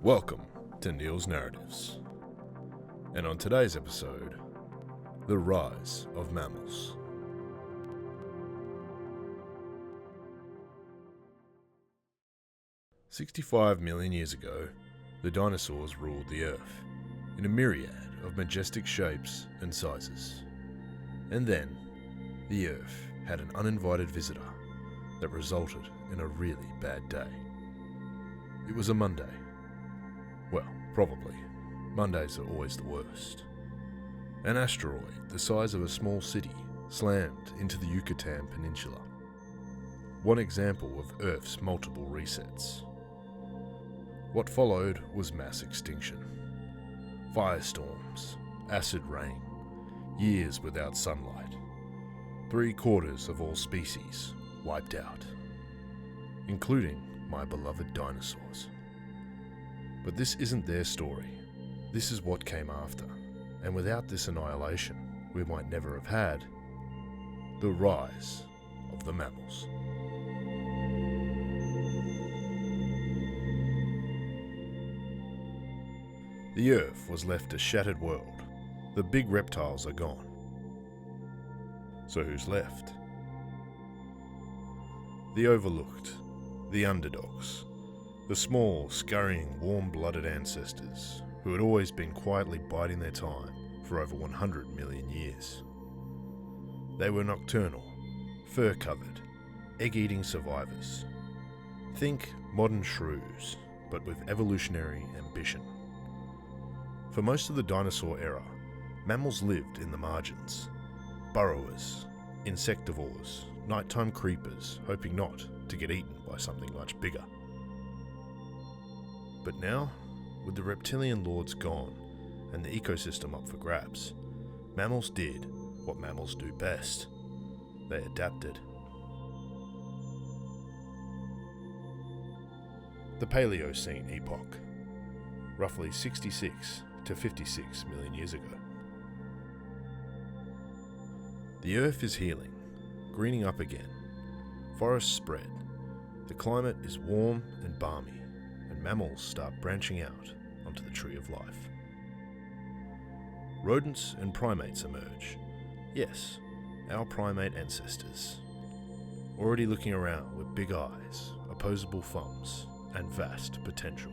Welcome to Neil's Narratives, and on today's episode, the Rise of Mammals. "65 million years ago, the dinosaurs ruled the Earth in a myriad of majestic shapes and sizes. And then, the Earth had an uninvited visitor that resulted in a really bad day. It was a Monday. Well, probably. Mondays are always the worst. An asteroid the size of a small city slammed into the Yucatan Peninsula. One example of Earth's multiple resets. What followed was mass extinction. Firestorms, acid rain, years without sunlight. 3/4 of all species wiped out, including my beloved dinosaurs. But this isn't their story. This is what came after. And without this annihilation, we might never have had the rise of the mammals. The Earth was left a shattered world. The big reptiles are gone. So who's left? The overlooked, the underdogs, the small, scurrying, warm-blooded ancestors who had always been quietly biding their time for over 100 million years. They were nocturnal, fur-covered, egg-eating survivors. Think modern shrews, but with evolutionary ambition. For most of the dinosaur era, mammals lived in the margins. Burrowers, insectivores, nighttime creepers, hoping not to get eaten by something much bigger. But now, with the reptilian lords gone and the ecosystem up for grabs, mammals did what mammals do best. They adapted. The Paleocene epoch, roughly 66 to 56 million years ago. The Earth is healing, greening up again. Forests spread. The climate is warm and balmy, and mammals start branching out onto the tree of life. Rodents and primates emerge. Yes, our primate ancestors. Already looking around with big eyes, opposable thumbs, and vast potential.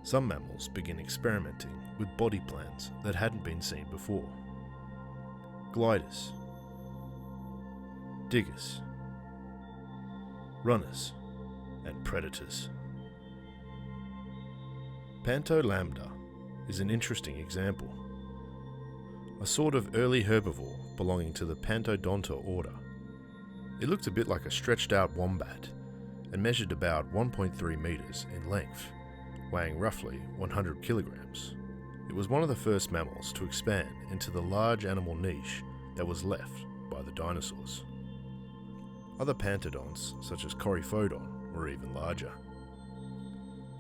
Some mammals begin experimenting with body plans that hadn't been seen before. Gliders, diggers, runners, and predators. Pantolambda is an interesting example. A sort of early herbivore belonging to the Pantodonta order. It looked a bit like a stretched out wombat and measured about 1.3 meters in length, weighing roughly 100 kilograms. It was one of the first mammals to expand into the large animal niche that was left by the dinosaurs. Other pantodonts, such as Coryphodon, were even larger.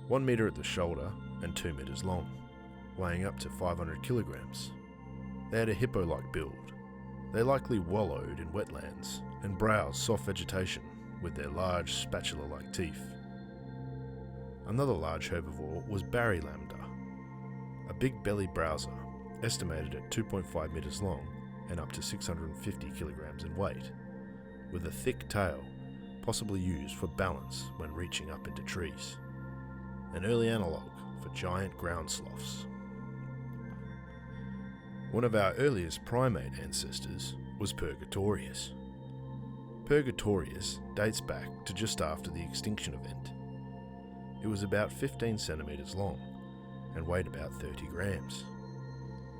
1 meter at the shoulder and 2 meters long, weighing up to 500 kilograms. They had a hippo-like build. They likely wallowed in wetlands and browsed soft vegetation with their large spatula-like teeth. Another large herbivore was Barrylambda, a big-bellied browser, estimated at 2.5 meters long and up to 650 kilograms in weight, with a thick tail, possibly used for balance when reaching up into trees. An early analogue for giant ground sloths. One of our earliest primate ancestors was Purgatorius. Purgatorius dates back to just after the extinction event. It was about 15 centimeters long and weighed about 30 grams.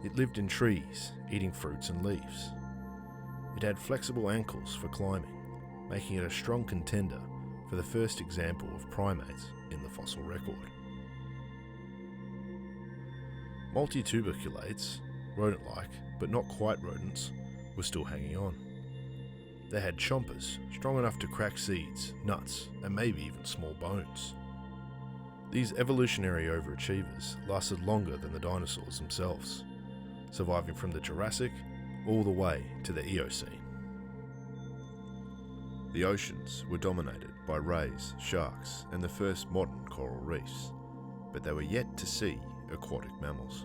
It lived in trees, eating fruits and leaves. It had flexible ankles for climbing, making it a strong contender for the first example of primates in the fossil record. Multituberculates, rodent-like but not quite rodents, were still hanging on. They had chompers strong enough to crack seeds, nuts, and maybe even small bones. These evolutionary overachievers lasted longer than the dinosaurs themselves, surviving from the Jurassic all the way to the Eocene. The oceans were dominated by rays, sharks, and the first modern coral reefs, but they were yet to see aquatic mammals.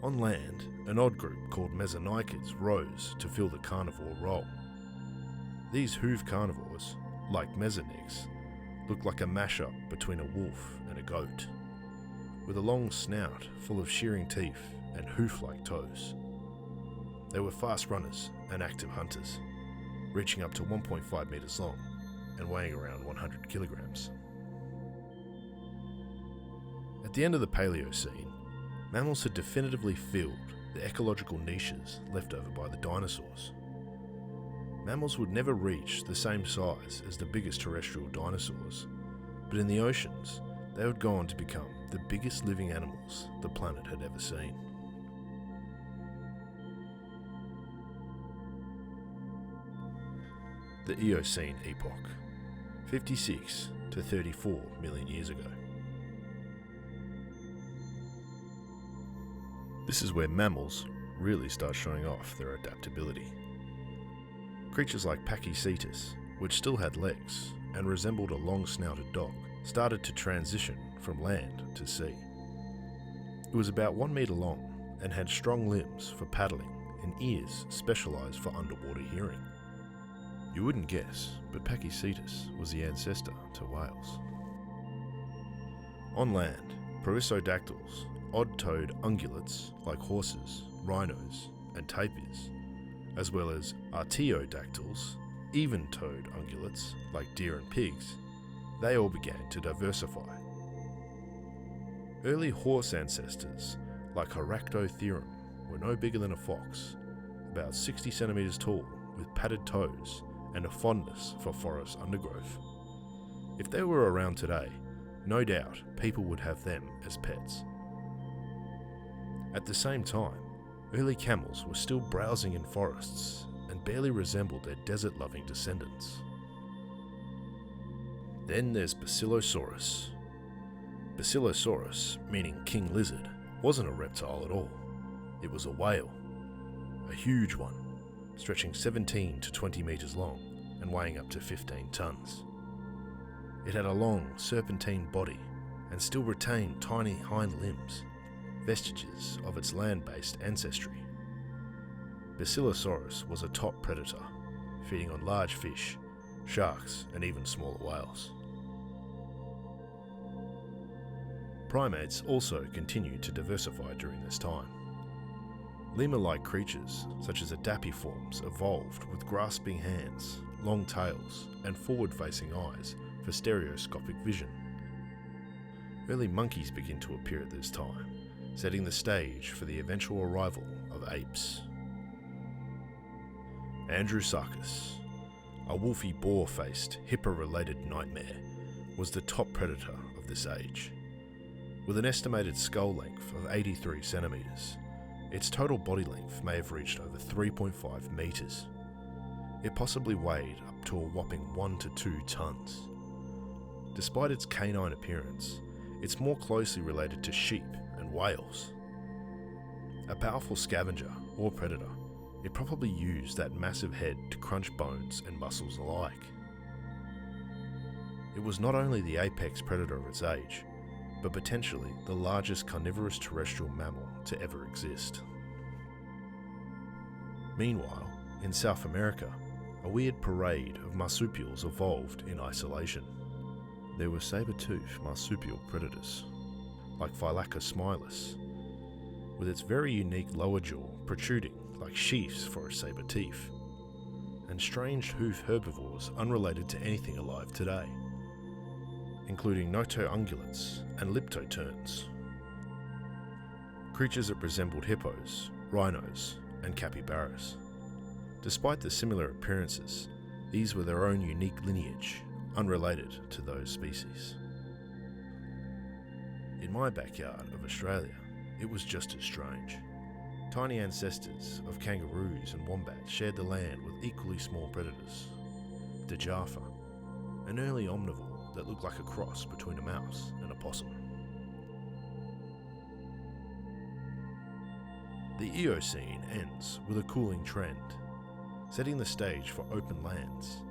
On land, an odd group called mesonychids rose to fill the carnivore role. These hoof carnivores, like mesonychs, looked like a mashup between a wolf and a goat, with a long snout full of shearing teeth and hoof-like toes. They were fast runners and active hunters, reaching up to 1.5 metres long and weighing around 100 kilograms. At the end of the Paleocene, mammals had definitively filled the ecological niches left over by the dinosaurs. Mammals would never reach the same size as the biggest terrestrial dinosaurs, but in the oceans, they would go on to become the biggest living animals the planet had ever seen. The Eocene epoch, 56 to 34 million years ago. This is where mammals really start showing off their adaptability. Creatures like Pachycetus, which still had legs and resembled a long-snouted dog, started to transition from land to sea. It was about 1 metre long and had strong limbs for paddling and ears specialised for underwater hearing. You wouldn't guess, but Pachycetus was the ancestor to whales. On land, perissodactyls, odd-toed ungulates like horses, rhinos, and tapirs, as well as artiodactyls, even-toed ungulates like deer and pigs, they all began to diversify. Early horse ancestors like Horactotherum were no bigger than a fox, about 60 centimetres tall with padded toes and a fondness for forest undergrowth. If they were around today, no doubt people would have them as pets. At the same time, early camels were still browsing in forests and barely resembled their desert-loving descendants. Then there's Basilosaurus. Basilosaurus, meaning king lizard, wasn't a reptile at all. It was a whale, a huge one, stretching 17 to 20 metres long and weighing up to 15 tonnes. It had a long, serpentine body and still retained tiny hind limbs, vestiges of its land-based ancestry. Basilosaurus was a top predator, feeding on large fish, sharks, and even smaller whales. Primates also continued to diversify during this time. Lemur-like creatures, such as adapiforms, evolved with grasping hands, long tails, and forward-facing eyes for stereoscopic vision. Early monkeys begin to appear at this time, setting the stage for the eventual arrival of apes. Andrewsarchus, a wolfy boar-faced, hippo-related nightmare, was the top predator of this age. With an estimated skull length of 83 centimetres, its total body length may have reached over 3.5 metres. It possibly weighed up to a whopping 1 to 2 tonnes. Despite its canine appearance, it's more closely related to sheep and whales. A powerful scavenger or predator, it probably used that massive head to crunch bones and muscles alike. It was not only the apex predator of its age, but potentially the largest carnivorous terrestrial mammal to ever exist. Meanwhile, in South America, a weird parade of marsupials evolved in isolation. There were saber-toothed marsupial predators, like Phylacospilus, with its very unique lower jaw protruding like sheaths for its saber teeth, and strange hoof herbivores unrelated to anything alive today, including notoungulates and liptoterns. Creatures that resembled hippos, rhinos, and capybaras. Despite the similar appearances, these were their own unique lineage, unrelated to those species. In my backyard of Australia, it was just as strange. Tiny ancestors of kangaroos and wombats shared the land with equally small predators. The Jaffa, an early omnivore that looked like a cross between a mouse and a possum. The Eocene ends with a cooling trend, setting the stage for open lands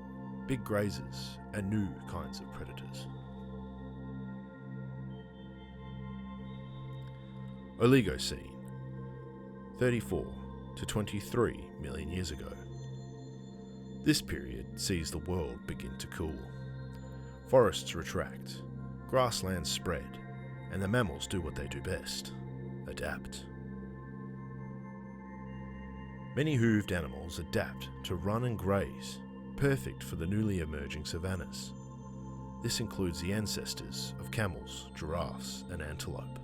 big grazers, and new kinds of predators. Oligocene, 34 to 23 million years ago. This period sees the world begin to cool. Forests retract, grasslands spread, and the mammals do what they do best: adapt. Many hooved animals adapt to run and graze, perfect for the newly emerging savannas. This includes the ancestors of camels, giraffes, and antelope.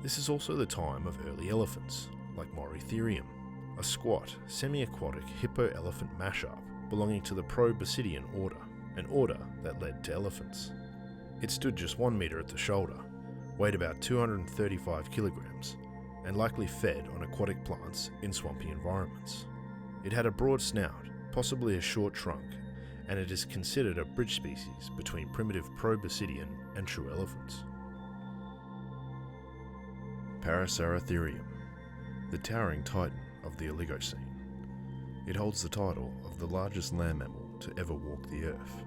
This is also the time of early elephants, like Morytherium, a squat, semi-aquatic hippo-elephant mashup belonging to the Proboscidean order, an order that led to elephants. It stood just 1 meter at the shoulder, weighed about 235 kilograms, and likely fed on aquatic plants in swampy environments. It had a broad snout, possibly a short trunk, and it is considered a bridge species between primitive Proboscidean and true elephants. Paraceratherium, the towering titan of the Oligocene. It holds the title of the largest land mammal to ever walk the earth.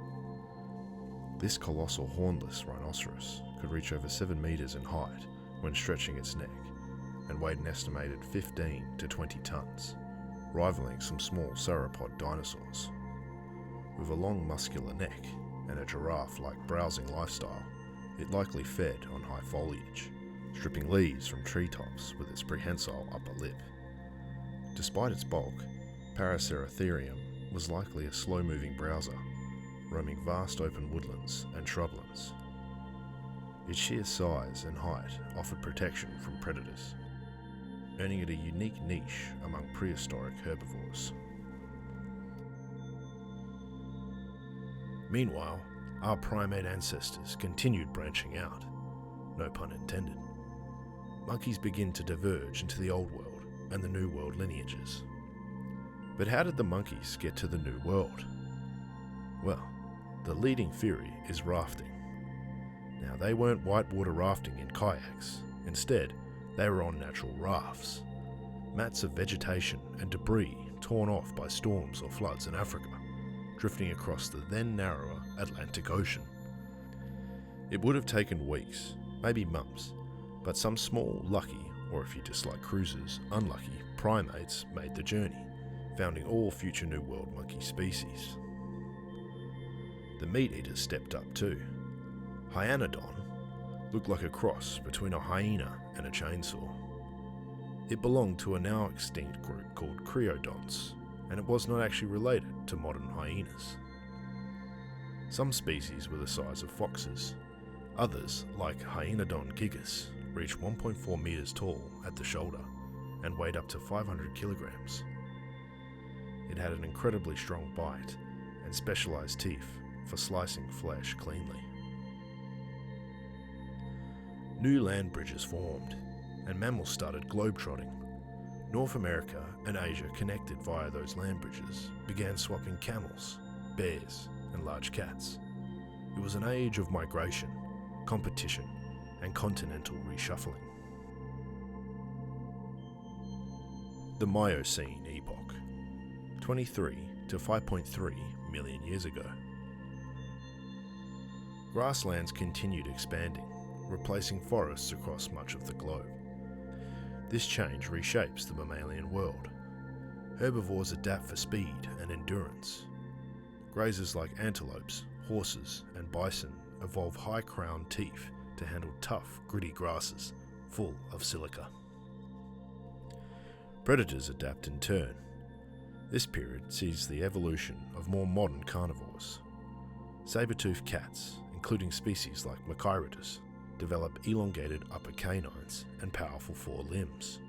This colossal hornless rhinoceros could reach over 7 meters in height when stretching its neck, and weighed an estimated 15 to 20 tons, rivaling some small sauropod dinosaurs. With a long muscular neck and a giraffe-like browsing lifestyle, it likely fed on high foliage, stripping leaves from treetops with its prehensile upper lip. Despite its bulk, Paraceratherium was likely a slow-moving browser, roaming vast open woodlands and shrublands. Its sheer size and height offered protection from predators, earning it a unique niche among prehistoric herbivores. Meanwhile, our primate ancestors continued branching out, no pun intended. Monkeys begin to diverge into the Old World and the New World lineages. But how did the monkeys get to the New World? Well, the leading theory is rafting. Now, they weren't whitewater rafting in kayaks. Instead, they were on natural rafts, mats of vegetation and debris torn off by storms or floods in Africa, drifting across the then narrower Atlantic Ocean. It would have taken weeks, maybe months, but some small, lucky, or if you dislike cruises, unlucky, primates made the journey, founding all future New World monkey species. The meat eaters stepped up too. Hyanodon looked like a cross between a hyena and a chainsaw. It belonged to a now extinct group called creodonts, and it was not actually related to modern hyenas. Some species were the size of foxes. Others, like Hyenodon gigas, reached 1.4 meters tall at the shoulder and weighed up to 500 kilograms. It had an incredibly strong bite and specialized teeth for slicing flesh cleanly. New land bridges formed, and mammals started globetrotting. North America and Asia, connected via those land bridges, began swapping camels, bears, and large cats. It was an age of migration, competition, and continental reshuffling. The Miocene epoch, 23 to 5.3 million years ago. Grasslands continued expanding, replacing forests across much of the globe. This change reshapes the mammalian world. Herbivores adapt for speed and endurance. Grazers like antelopes, horses, and bison evolve high-crowned teeth to handle tough, gritty grasses full of silica. Predators adapt in turn. This period sees the evolution of more modern carnivores. Saber-toothed cats, including species like Machairodus, develop elongated upper canines and powerful forelimbs.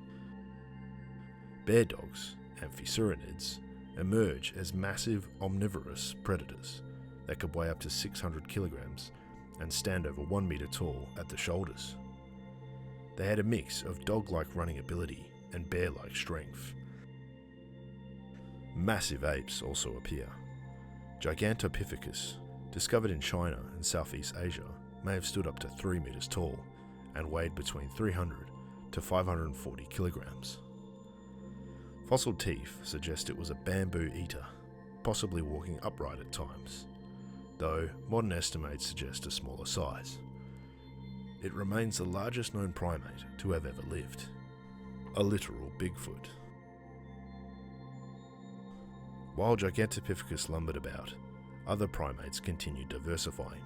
Bear dogs, amphisurinids, emerge as massive omnivorous predators that could weigh up to 600 kilograms and stand over 1 meter tall at the shoulders. They had a mix of dog-like running ability and bear-like strength. Massive apes also appear. Gigantopithecus, discovered in China and Southeast Asia, may have stood up to 3 meters tall and weighed between 300 to 540 kilograms. Fossil teeth suggest it was a bamboo eater, possibly walking upright at times, though modern estimates suggest a smaller size. It remains the largest known primate to have ever lived. A literal Bigfoot. While Gigantopithecus lumbered about, other primates continued diversifying.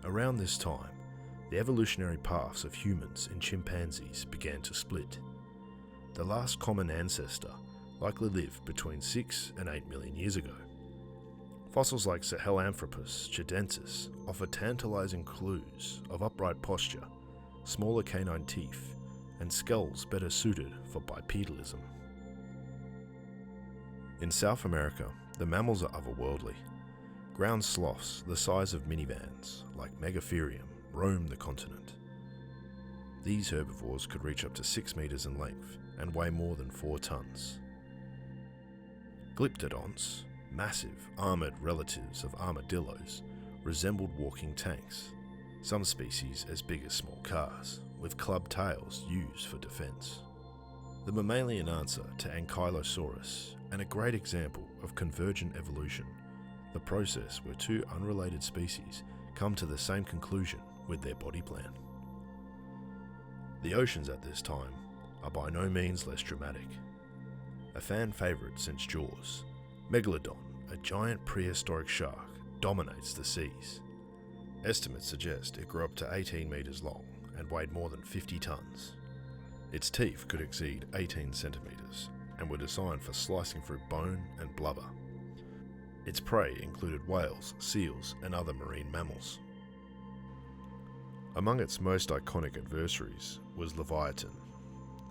Around this time, the evolutionary paths of humans and chimpanzees began to split. The last common ancestor likely lived between 6 and 8 million years ago. Fossils like Sahelanthropus chidensis offer tantalizing clues of upright posture, smaller canine teeth, and skulls better suited for bipedalism. In South America, the mammals are otherworldly. Ground sloths the size of minivans, like Megatherium, roam the continent. These herbivores could reach up to 6 meters in length and weigh more than 4 tons. Glyptodonts, massive armored relatives of armadillos, resembled walking tanks, some species as big as small cars, with club tails used for defense. The mammalian answer to Ankylosaurus, and a great example of convergent evolution, the process where two unrelated species come to the same conclusion with their body plan. The oceans at this time are by no means less dramatic. A fan favourite since Jaws, Megalodon, a giant prehistoric shark, dominates the seas. Estimates suggest it grew up to 18 metres long and weighed more than 50 tonnes. Its teeth could exceed 18 centimetres and were designed for slicing through bone and blubber. Its prey included whales, seals, and other marine mammals. Among its most iconic adversaries was Leviathan,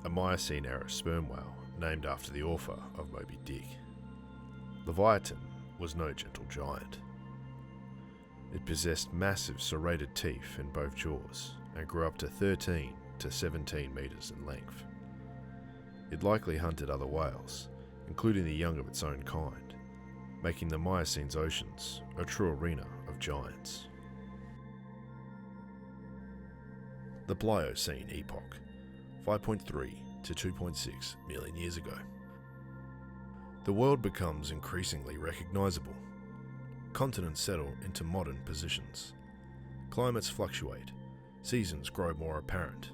a Miocene-era sperm whale named after the author of Moby Dick. Leviathan was no gentle giant. It possessed massive serrated teeth in both jaws and grew up to 13 to 17 metres in length. It likely hunted other whales, including the young of its own kind, making the Miocene's oceans a true arena of giants. The Pliocene epoch, 5.3 to 2.6 million years ago. The world becomes increasingly recognisable. Continents settle into modern positions. Climates fluctuate. Seasons grow more apparent.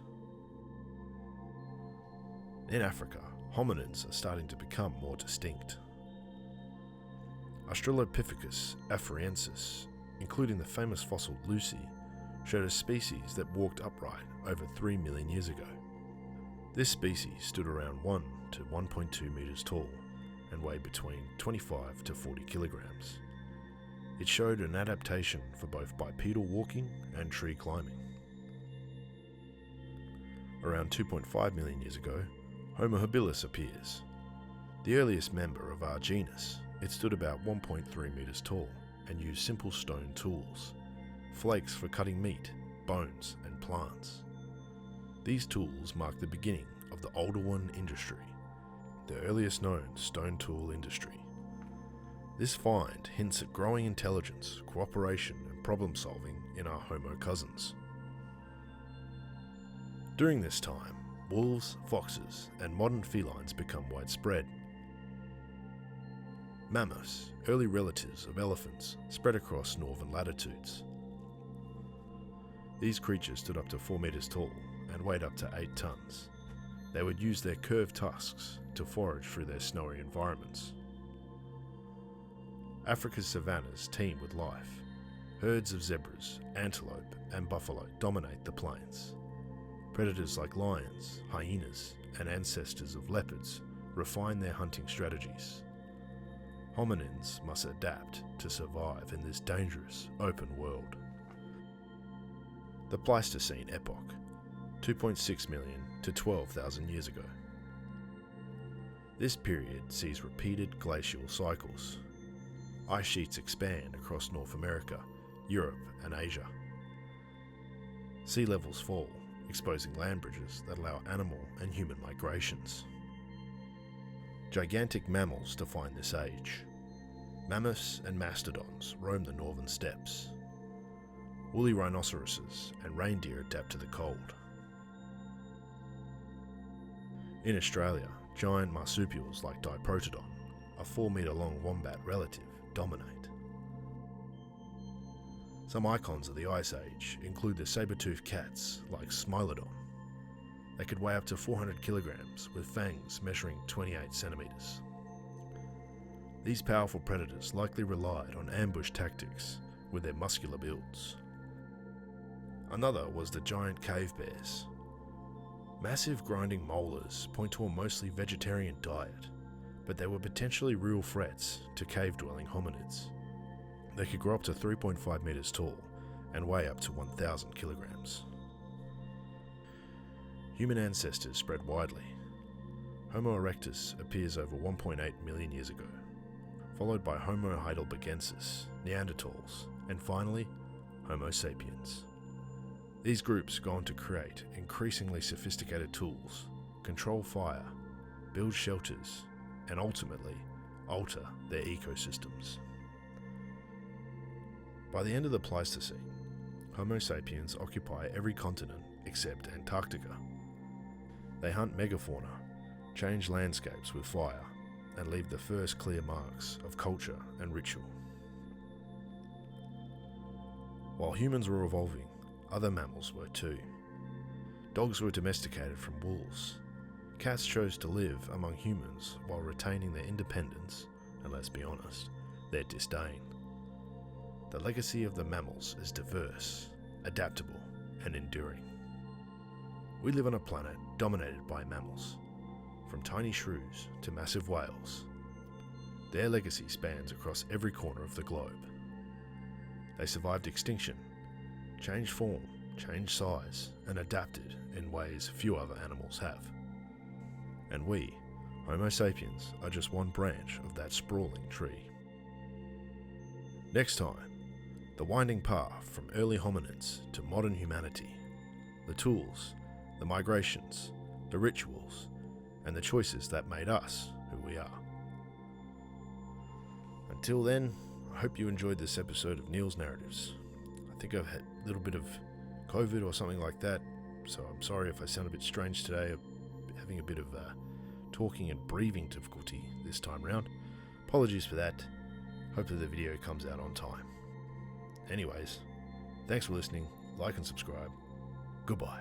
In Africa, hominins are starting to become more distinct. Australopithecus afarensis, including the famous fossil Lucy, showed a species that walked upright over 3 million years ago. This species stood around 1 to 1.2 meters tall and weighed between 25 to 40 kilograms. It showed an adaptation for both bipedal walking and tree climbing. Around 2.5 million years ago, Homo habilis appears. The earliest member of our genus, it stood about 1.3 meters tall and used simple stone tools, flakes for cutting meat, bones, and plants. These tools mark the beginning of the older one industry, the earliest known stone tool industry. This find hints at growing intelligence, cooperation, and problem solving in our Homo cousins. During this time, wolves, foxes, and modern felines become widespread. Mammoths, early relatives of elephants, spread across northern latitudes. These creatures stood up to 4 meters tall and weighed up to 8 tons. They would use their curved tusks to forage through their snowy environments. Africa's savannas teem with life. Herds of zebras, antelope, and buffalo dominate the plains. Predators like lions, hyenas, and ancestors of leopards refine their hunting strategies. Hominins must adapt to survive in this dangerous, open world. The Pleistocene epoch, 2.6 million to 12,000 years ago. This period sees repeated glacial cycles. Ice sheets expand across North America, Europe, and Asia. Sea levels fall, exposing land bridges that allow animal and human migrations. Gigantic mammals define this age. Mammoths and mastodons roam the northern steppes. Woolly rhinoceroses and reindeer adapt to the cold. In Australia, giant marsupials like Diprotodon, a 4-metre long wombat relative, dominate. Some icons of the Ice Age include the saber-toothed cats like Smilodon. They could weigh up to 400 kilograms with fangs measuring 28 centimeters. These powerful predators likely relied on ambush tactics with their muscular builds. Another was the giant cave bears. Massive grinding molars point to a mostly vegetarian diet, but they were potentially real threats to cave-dwelling hominids. They could grow up to 3.5 meters tall and weigh up to 1,000 kilograms. Human ancestors spread widely. Homo erectus appears over 1.8 million years ago, followed by Homo heidelbergensis, Neanderthals, and finally, Homo sapiens. These groups go on to create increasingly sophisticated tools, control fire, build shelters, and ultimately alter their ecosystems. By the end of the Pleistocene, Homo sapiens occupy every continent except Antarctica. They hunt megafauna, change landscapes with fire, and leave the first clear marks of culture and ritual. While humans were evolving, other mammals were too. Dogs were domesticated from wolves. Cats chose to live among humans while retaining their independence, and let's be honest, their disdain. The legacy of the mammals is diverse, adaptable, and enduring. We live on a planet dominated by mammals, from tiny shrews to massive whales. Their legacy spans across every corner of the globe. They survived extinction, changed form, changed size, and adapted in ways few other animals have. And we, Homo sapiens, are just one branch of that sprawling tree. Next time, the winding path from early hominids to modern humanity, the tools, the migrations, the rituals, and the choices that made us who we are. Until then, I hope you enjoyed this episode of Neil's Narratives. I think I've had a little bit of COVID or something like that, so I'm sorry if I sound a bit strange today. I'm having a bit of talking and breathing difficulty this time round. Apologies for that. Hopefully the video comes out on time. Anyways, thanks for listening, like and subscribe. Goodbye.